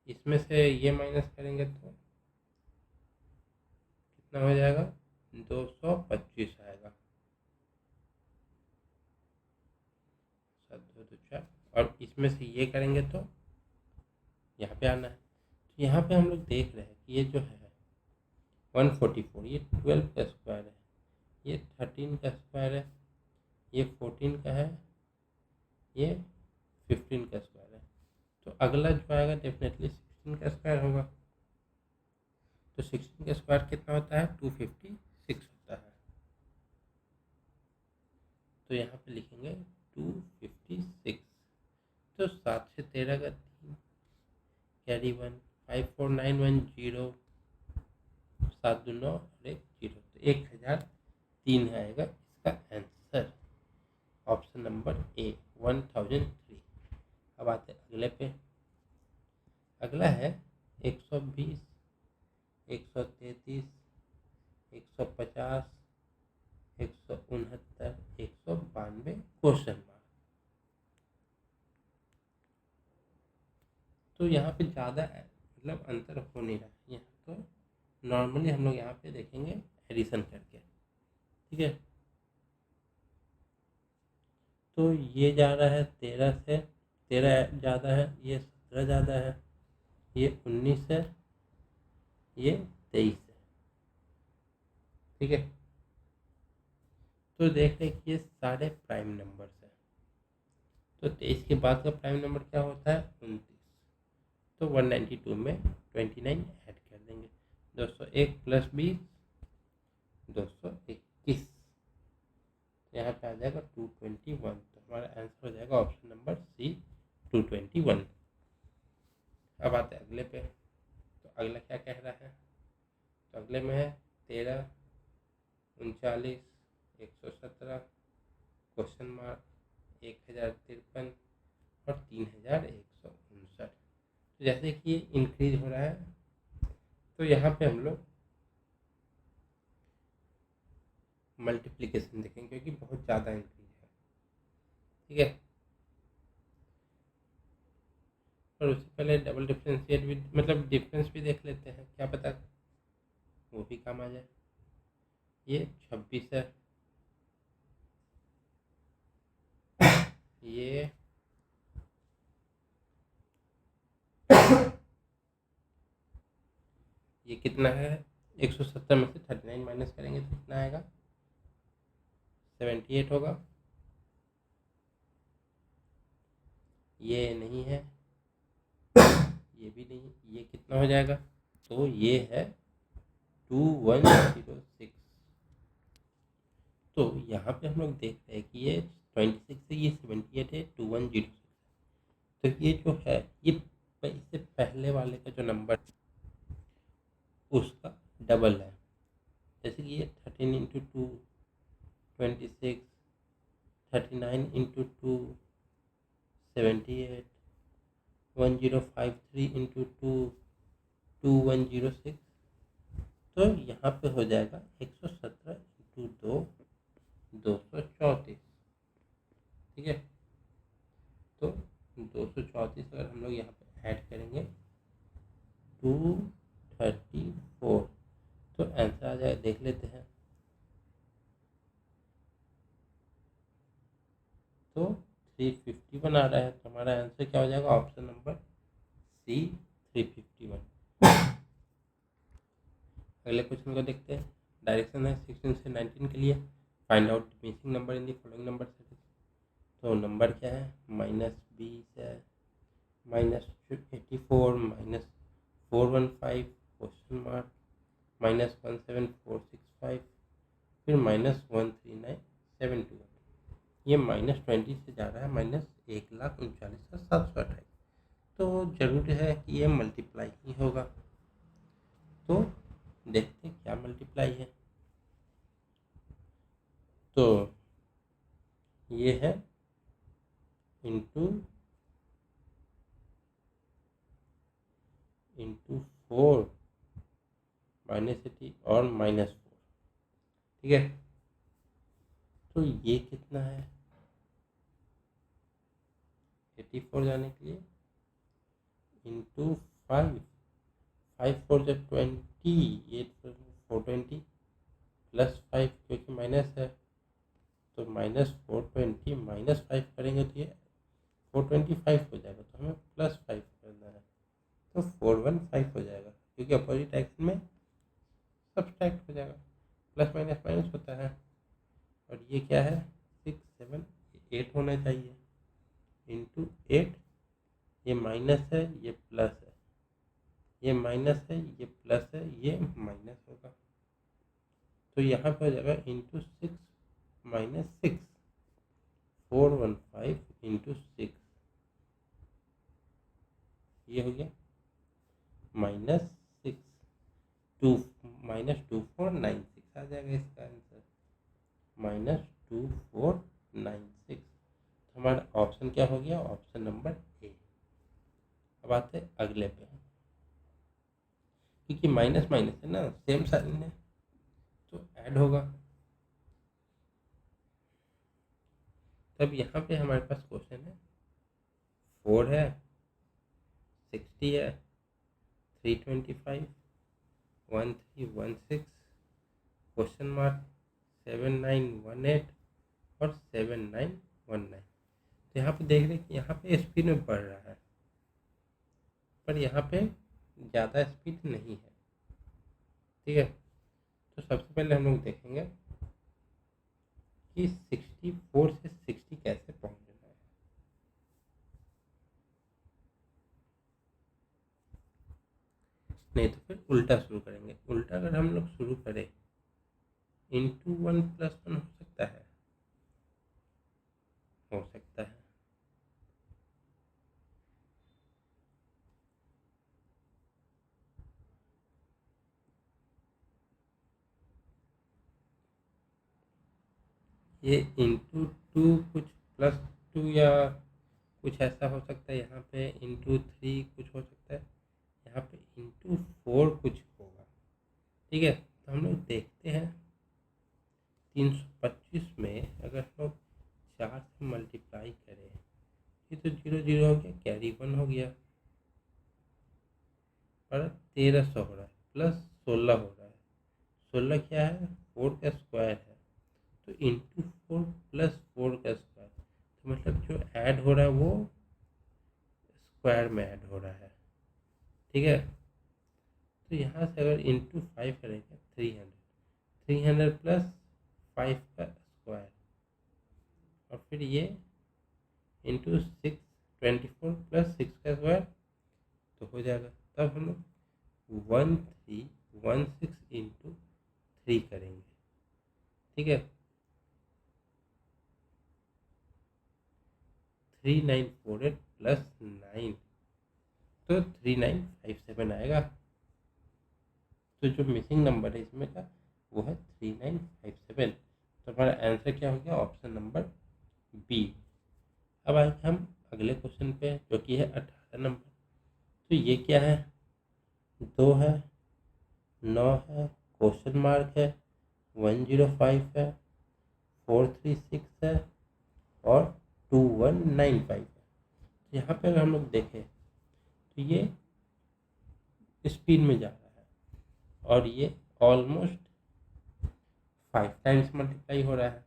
इसमें से ये माइनस करेंगे तो कितना हो जाएगा? 225 आएगा। 7 2 2 4, और इसमें से ये करेंगे तो यहाँ पे आना है। तो यहाँ पे हम लोग देख रहे हैं कि ये जो है 144, ये 12 का स्क्वायर है, ये 13 का स्क्वायर है, ये 14 का है, ये 15 का स्क्वायर है। तो अगला जो आएगा डेफिनेटली 16 का स्क्वायर होगा। तो 16 का स्क्वायर कितना होता है? 256 होता है। तो यहाँ पे लिखेंगे 256। तो 7 से 13 का 3, कैरी 1, 54910, 7 2 9 और 1 0, तो 1003 आएगा इसका आंसर। Option number A 1003। अब आते हैं अगले पे। अगला है 120 133 150 169 192 क्वेश्चन मार्क। तो यहाँ पे ज़्यादा मतलब अंतर हो नहीं रहा है। यहाँ तो नॉर्मली हम लोग यहाँ पे देखेंगे एडिशन करके, ठीक है। तो ये जा रहा है 13 से 13 ज़्यादा है, ये 17 ज़्यादा है, ये 19 है, ये 23 है। ठीक है, तो देख रहे कि ये सारे प्राइम नंबर्स हैं। तो 23 के बाद का प्राइम नंबर क्या होता है? 29। तो 192 में 29 ऐड कर देंगे। 201 प्लस 20 221। यहाँ पे आ जाएगा 221। तो हमारा आंसर हो जाएगा ऑप्शन नंबर सी 221। अब आते हैं अगले पे। तो अगला क्या कह रहा है? तो अगले में है 13, 39, 117, क्वेश्चन मार्क, 1053 और 3159। तो जैसे कि ये इंक्रीज हो रहा है, तो यहाँ पे हम लोग मल्टीप्लिकेशन देखेंगे क्योंकि बहुत ज़्यादा इंक्रीज है। ठीक है, और उससे पहले डबल डिफ्रेंशिएट भी, मतलब डिफरेंस भी देख लेते हैं, क्या पता वो भी काम आ जाए। ये 26 है, ये ये कितना है? 170 में से 39 माइनस करेंगे तो कितना आएगा? 78 होगा। ये नहीं है, ये भी नहीं, ये कितना हो जाएगा? तो ये है 2106। तो यहाँ पे हम लोग देख रहे हैं कि ये 26 है, ये 78 है, 2106। तो ये जो है, ये इससे पहले वाले का जो नंबर उसका डबल है। जैसे कि ये 13 इंटू 2 26, 39 इंटू 2 78, 1053 इंटू 2 2106। तो यहाँ पे हो जाएगा 117 इंटू 2 234। ठीक है, तो 234 अगर हम लोग यहाँ पे ऐड करेंगे 234, तो आंसर आ जाएगा। देख लेते हैं, तो 351 आ रहा है। तो हमारा आंसर क्या हो जाएगा? Option number C 351। अगले क्वेश्चन को देखते हैं। डायरेक्शन है 16 से 19 के लिए। Find out missing number in the following number set. तो नंबर क्या है? -20 है, -84, -415, क्वेश्चन मार्क, -17465, फिर -13971। ये -20 से जा रहा है -1,39,728। तो जरूर है कि ये मल्टीप्लाई ही होगा। तो देखते हैं क्या मल्टीप्लाई है। तो ये है इंटू 4 -80 और -4। ठीक है, तो ये कितना है? 84 जाने के लिए इंटू 5, 5 4 जब 20, ये 420 प्लस 5 क्योंकि माइनस है, तो -420 -5 करेंगे तो ये 425 हो जाएगा। तो हमें +5 करना है, तो 415 हो जाएगा क्योंकि अपोजिट एक्शन में सब्सट्रैक्ट हो जाएगा। प्लस माइनस माइनस होता है। और ये क्या है? 6 7 8 होना चाहिए इंटू 8। ये माइनस है, ये प्लस है, ये माइनस है, ये प्लस है, ये माइनस होगा। तो यहाँ पे हो जाएगा इंटू 6 -6, 415 इंटू 6, ये हो गया -6 2 -2496 आ जाएगा इसका आंसर, -2496। हमारा ऑप्शन क्या हो गया? Option number A. अब आते हैं अगले पे, क्योंकि माइनस माइनस है ना, सेम साइन है तो ऐड होगा। तब यहाँ पे हमारे पास क्वेश्चन है 4 है, 60 है, 325, 1316, क्वेश्चन मार्क, 7918 और 7919। तो यहाँ पे देख रहे हैं कि यहाँ पे स्पीड में बढ़ रहा है, पर यहाँ पे ज़्यादा स्पीड नहीं है। ठीक है, तो सबसे पहले हम लोग देखेंगे कि 64 से 60 कैसे पहुँचना है। नहीं तो फिर उल्टा शुरू करेंगे। उल्टा अगर हम लोग शुरू करें, इंटू 1+1 हो सकता है, हो सकता है। ये इंटू 2 कुछ +2 या कुछ ऐसा हो सकता है। यहाँ पे इंटू 3 कुछ हो सकता है। यहाँ पे इंटू 4 कुछ होगा। ठीक है, तो हम लोग देखते हैं 325 में अगर हम लोग 4 से मल्टीप्लाई करें, ये तो 0 0 हो गया, कैरी 1 हो गया, और 1300 हो रहा है, प्लस 16 हो रहा है। 16 क्या है, 4 का स्क्वायर है, तो इंटू 4 प्लस 4 का स्क्वायर, तो मतलब जो ऐड हो रहा है वो स्क्वायर में ऐड हो रहा है। ठीक है, तो यहाँ से अगर इंटू 5 करेंगे 300, 300 प्लस 5 का स्क्वायर, और फिर ये इंटू 6 24 प्लस 6 का स्क्वायर, तो हो जाएगा। तब हम लोग 1316 इंटू 3 करेंगे। ठीक है, 3948 प्लस 9, तो 3957 आएगा। तो जो मिसिंग नंबर है इसमें का वो है 3957। तो हमारा आंसर क्या हो गया, ऑप्शन नंबर बी। अब आएंगे हम अगले क्वेश्चन पे, जो कि है 18 नंबर। तो ये क्या है, 2 है, 9 है, क्वेश्चन मार्क है, 105 है, 436 है, और 2195 है। तो यहाँ पे अगर हम लोग देखें तो ये स्पीड में जा रहा है, और ये ऑलमोस्ट 5 टाइम्स मल्टीप्लाई हो रहा है।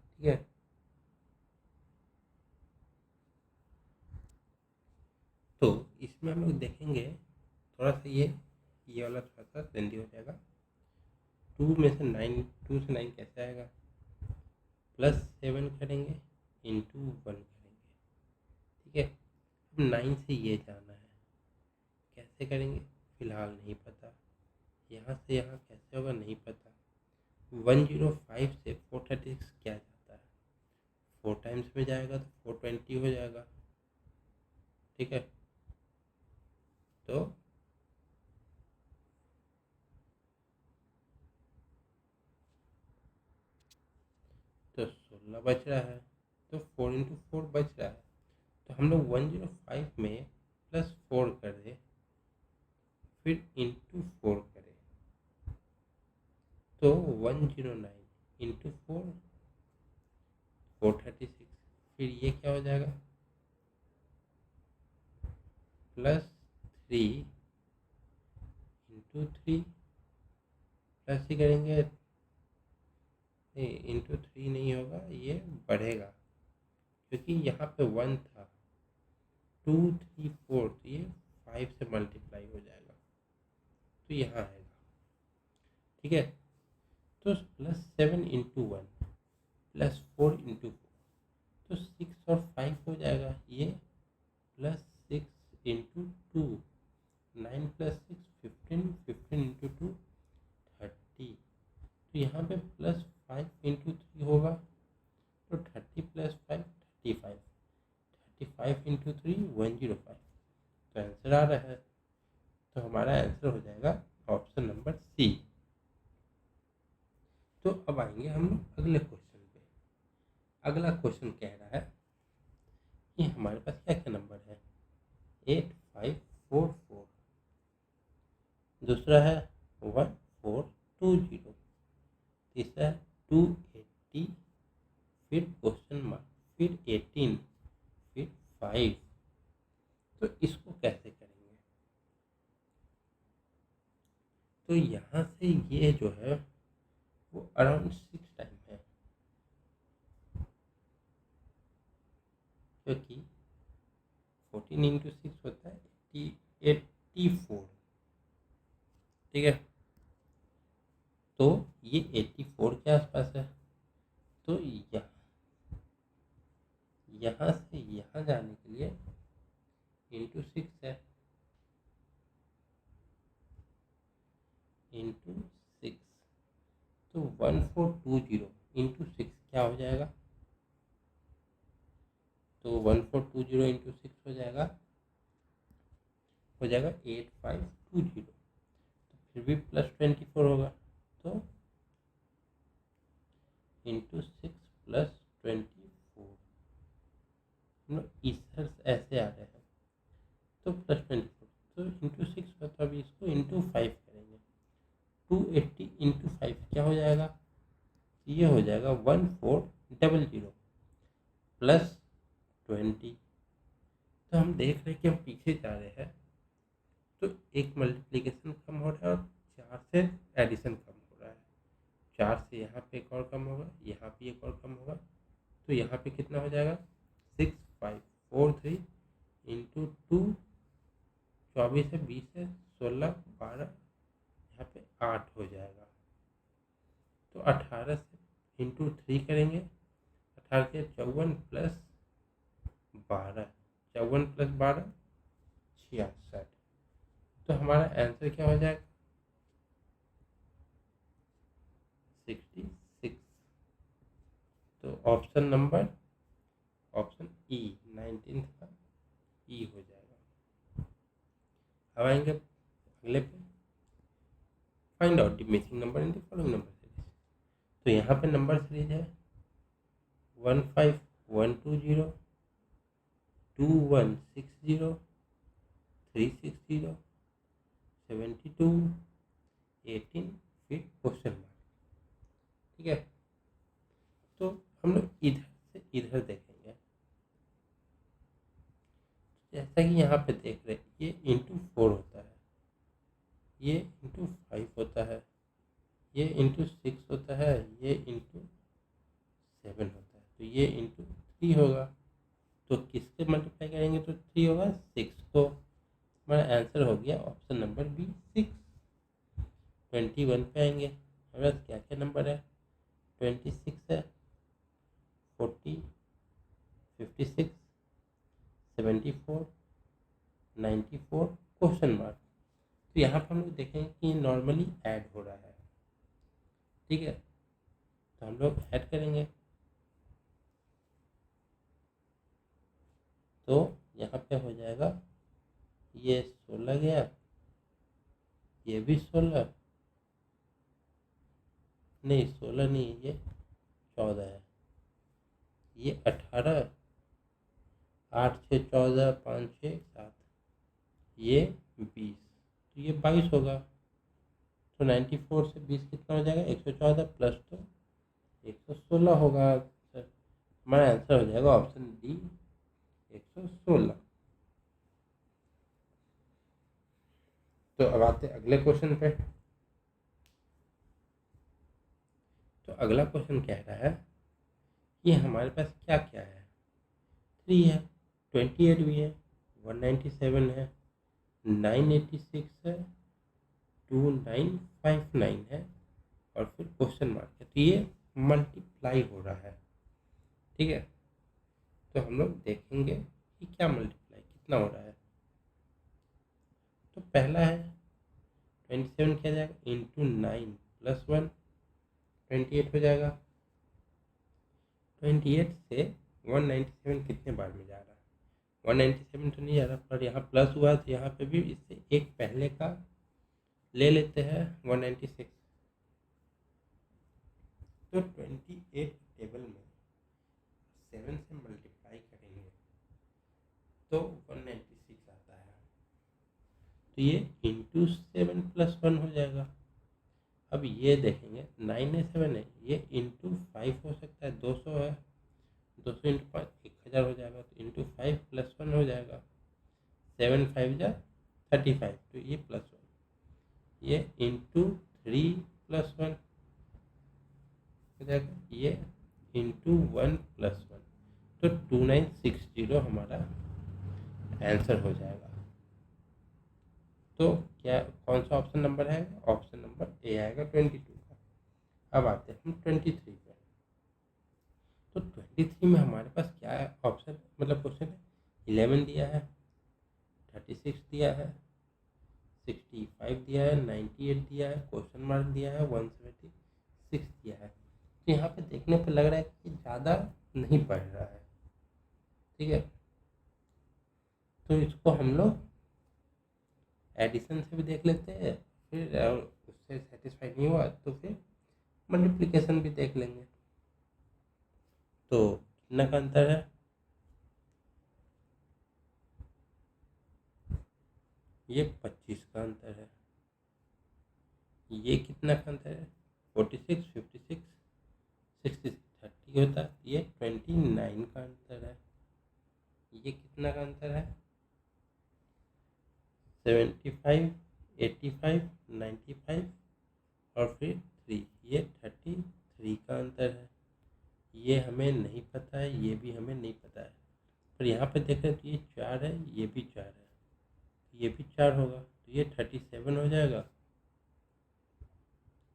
ठीक है, तो इसमें हम लोग देखेंगे थोड़ा सा, ये वाला थोड़ा सा लेंदी हो जाएगा। 2 में से 9, 2 से 9 कैसे आएगा, +7 करेंगे, इंटू 1 करेंगे। ठीक है, अब 9 से ये जाना है, कैसे करेंगे फिलहाल नहीं पता। यहाँ से यहाँ कैसे होगा नहीं पता। 105 से 436 क्या जाता है, 4 टाइम्स में जाएगा तो 420 हो जाएगा। ठीक है, तो तो 16 बच रहा है, तो 4 इंटू 4 बच रहा है। तो हम लोग 105 में +4 करें, फिर इंटू 4 करें, तो 109 इंटू 4 436। फिर ये क्या हो जाएगा, +3 इंटू 3, प्लस ही करेंगे, नहीं इंटू 3 नहीं होगा, ये बढ़ेगा, क्योंकि यहाँ पे 1 था, 2 3 4, तो ये 5 से मल्टीप्लाई हो जाएगा, तो यहाँ आएगा। ठीक है, तो +7 इंटू 1 +4 इंटू 4, तो 6 और 5 हो जाएगा। ये +6 इंटू 2, 9 + 6 15, 15 इंटू 2 30। तो यहाँ पे +5 इंटू 3 होगा, तो 30 + 5 35, 35 इंटू 3 105। तो आंसर आ रहा है, तो हमारा आंसर हो जाएगा ऑप्शन नंबर सी। तो अब आएंगे हम लोग अगले क्वेश्चन पे। अगला क्वेश्चन कह रहा है कि हमारे पास क्या क्या नंबर है, 8544, दूसरा है 1420, तीसरा है 280, फिर क्वेश्चन मार्क, फिर 18, फिर 5। तो इसको कैसे करेंगे, तो यहाँ से ये जो है वो अराउंड 6 टाइम है। क्योंकि 14 इंटू 6 होता है 84, ठीक है। तो ये 84 के आसपास है। तो यहाँ से यहाँ जाने के लिए इंटू 6 है, इंटू 6, तो 1420 इंटू 6 क्या हो जाएगा? तो 1420 इंटू 6 हो जाएगा 8520। तो फिर भी प्लस 24 होगा, तो इंटू 6 प्लस 24, हम लोग इधर ऐसे आ रहे हैं तो प्लस 24, तो इंटू 6 है तो अभी इसको इंटू 5 करेंगे। 280 इंटू 5 क्या हो जाएगा? ये हो जाएगा 1400 प्लस 20। तो हम देख रहे हैं कि हम पीछे जा रहे हैं, तो एक मल्टीप्लिकेशन कम हो रहा है और 4 से एडिशन कम हो रहा है। 4 से यहाँ पे एक और कम होगा, यहाँ पे एक और कम होगा, तो यहाँ पे कितना हो जाएगा? 6543 इंटू 2, 24 है, 20 है, 16, 12, यहाँ पे 8 हो जाएगा। तो 18 से इंटू 3 करेंगे, 18 के 54 प्लस 12, 54 प्लस 12 66। तो हमारा आंसर क्या हो जाएगा? 66। तो ऑप्शन ई 19 का ई हो जाएगा। अब आएंगे अगले पे, find out the missing number in the following number series. तो यहाँ पे नंबर सीरीज है 15120, 2160, 360, 72, 18, फिर क्वेश्चन मार्क, ठीक है। तो हम लोग इधर से इधर देखेंगे, जैसा कि यहाँ पे देख रहे हैं, ये इंटू 4 होता है, ये इंटू 5 होता है, ये इंटू 6 होता है, ये इंटू 7 होता है, तो ये इंटू 3 होगा। तो किससे मल्टीप्लाई करेंगे तो 3 होगा? 6 को। हमारा आंसर हो गया ऑप्शन नंबर बी 6। 21 पे आएंगे, हमारे पास क्या क्या नंबर है? 26 है, 40, 56, 74, 94, क्वेश्चन मार्क। तो यहाँ पर हम लोग देखेंगे कि नॉर्मली ऐड हो रहा है, ठीक है। तो हम लोग ऐड करेंगे, तो यहाँ पे हो जाएगा ये 16 गया, ये भी 16, नहीं 16 नहीं, ये 14 है, ये 18, 8 6 14, 5 6 7, ये 20, तो ये 22 होगा। तो 94 से 20 कितना हो जाएगा? 114 प्लस, तो 116 होगा आंसर। हमारा आंसर हो जाएगा ऑप्शन डी 116। तो अब आते अगले क्वेश्चन पे। तो अगला क्वेश्चन कह रहा है कि हमारे पास क्या क्या है? 3 है, 28 भी है, 197 है, 986 है, 2959 है, और फिर क्वेश्चन मार्क है। तो ये मल्टीप्लाई हो रहा है, ठीक है। तो हम लोग देखेंगे कि क्या मल्टीप्लाई कितना हो रहा है। तो पहला है 27 किया जाएगा इंटू 9 प्लस 1, 28 हो जाएगा। 28 से 197 कितने बार में जा रहा है? 197 तो नहीं जा रहा, पर यहाँ प्लस हुआ तो यहाँ पे भी इससे एक पहले का ले लेते हैं 196। तो 28 टेबल में 7 से मल्टीप्लाई करेंगे तो 196 आता है। तो ये इंटू 7 प्लस 1 हो जाएगा। अब ये देखेंगे 9 है 7 है, ये इंटू 5 हो सकता है, 200 है, 200 इंटू 5 1000 हो जाएगा, तो इंटू 5 प्लस 1 हो जाएगा। 7 5 जा 35, तो ये प्लस 1, ये इंटू 3 प्लस 1 हो जाएगा, ये इंटू 1 प्लस 1, तो 2960 हमारा आंसर हो जाएगा। तो क्या कौन सा ऑप्शन नंबर है? ऑप्शन नंबर ए आएगा 22 का। अब आते हैं हम 23 पे। तो 23 में हमारे पास क्या है ऑप्शन, मतलब क्वेश्चन है। 11 दिया है, 36 दिया है, 65 दिया है, 98 दिया है, क्वेश्चन मार्क दिया है, 176 दिया है। तो यहाँ पे देखने पे लग रहा है कि ज़्यादा नहीं पढ़ रहा है। ठीक है, तो इसको हम लोग एडिशन से भी देख लेते हैं, फिर उससे सेटिस्फाई नहीं हुआ तो फिर मल्टीप्लिकेशन भी देख लेंगे। तो कितना का अंतर है? ये 25 का अंतर है। ये कितना का अंतर है? 46, 56, 66, 30 होता है। ये 29 का अंतर है। ये कितना का अंतर है? 75, 85, 95 और फिर 3, ये 33 का अंतर है। ये हमें नहीं पता है, ये भी हमें नहीं पता है। पर यहाँ पे देख रहे हैं तो ये 4 है, ये भी 4 है, ये भी 4 होगा तो ये 37 हो जाएगा।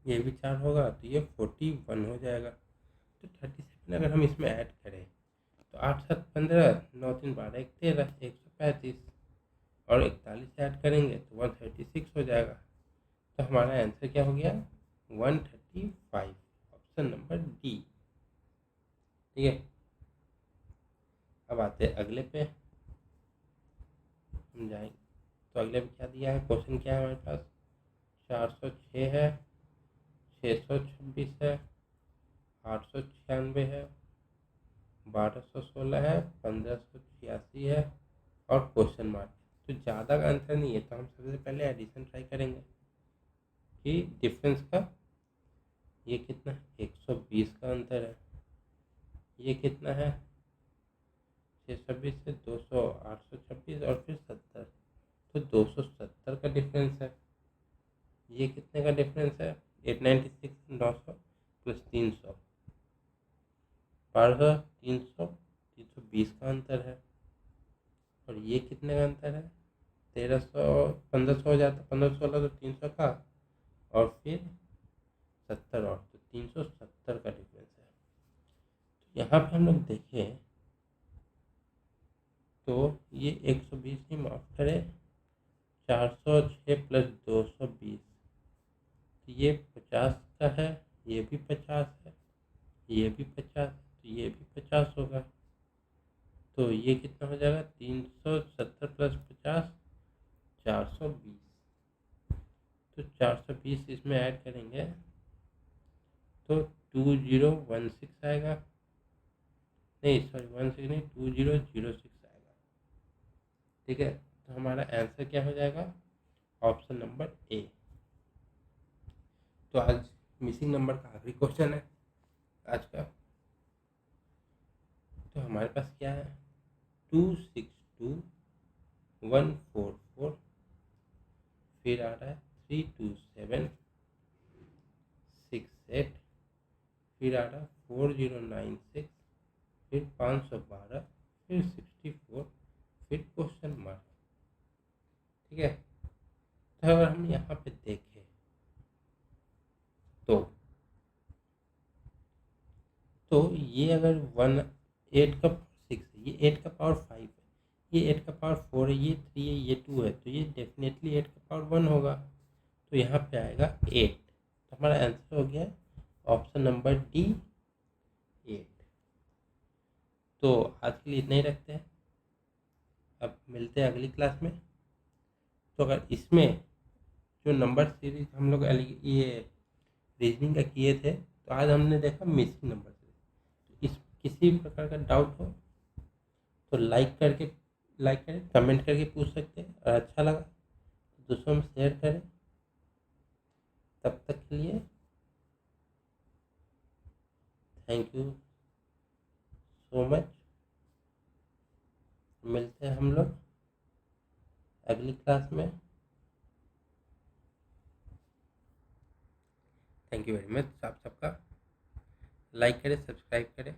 ये भी 4 होगा तो ये 41 हो जाएगा। तो 37 अगर हम इसमें ऐड करें तो 8 7 15, 9 3 12 1 13, 135 और 41 ऐड करेंगे तो 136 हो जाएगा। तो हमारा आंसर क्या हो गया? 135, ऑप्शन नंबर डी। ठीक है, अब आते हैं अगले पे हम जाएंगे। तो अगले पे क्या दिया है? क्वेश्चन क्या है हमारे पास? 406 है, 626 है, 896 है, 1216 है, 1586 है और क्वेश्चन मार्क। तो ज़्यादा का आंसर नहीं है, तो हम सबसे पहले एडिशन ट्राई करेंगे कि डिफरेंस का ये कितना है? 120 का अंतर है। ये कितना है? 626 से 200, 826 और फिर 70, तो 270 का डिफरेंस है। ये कितने का डिफरेंस है? 896, 900 प्लस 300, 1200, 300, 320 का अंतर है। और ये कितने का अंतर है? 1300, 1500 हो जाता, 1516 तो 300 का और फिर 70 और तो 370 का डिफरेंस है। तो यहाँ पे हम लोग देखें तो ये 120 ही माफ करें, 406 प्लस 220 तो ये 50 का है, ये भी 50 है, ये भी 50, तो ये भी 50 होगा। तो ये कितना हो जाएगा? 370 प्लस 50, 420। तो 420 इसमें ऐड करेंगे तो 2016 आएगा, नहीं सॉरी 16 नहीं, 2006 आएगा। ठीक है, तो हमारा आंसर क्या हो जाएगा? Option number A. तो आज मिसिंग नंबर का आखिरी क्वेश्चन है आज का। तो हमारे पास क्या है? 262144, फिर आ रहा है 32768, फिर आ रहा है 4096, फिर 512, फिर 64, फिर क्वेश्चन मार्क। ठीक है, तो अगर हम यहाँ पे देखें तो ये अगर 8 का 6 है, ये 8 का पावर 5 है, ये 8 का पावर 4 है, ये 3 है, ये 2 है, तो ये डेफिनेटली 8 का पावर 1 होगा। तो यहाँ पे आएगा 8। तो हमारा आंसर हो गया ऑप्शन नंबर डी, 8। तो आज के लिए इतना ही रखते हैं, अब मिलते हैं अगली क्लास में। तो अगर इसमें जो नंबर सीरीज हम लोग ये रीजनिंग का किए थे, तो आज हमने देखा मिसिंग नंबर सीरीज। इस किसी भी प्रकार का डाउट हो तो लाइक करें, कमेंट करके पूछ सकते हैं, और अच्छा लगा तो दूसरों में शेयर करें। तब तक के लिए थैंक यू सो मच। मिलते हैं हम लोग अगली क्लास में। Thank you very much. आप सबका लाइक करें, सब्सक्राइब करें।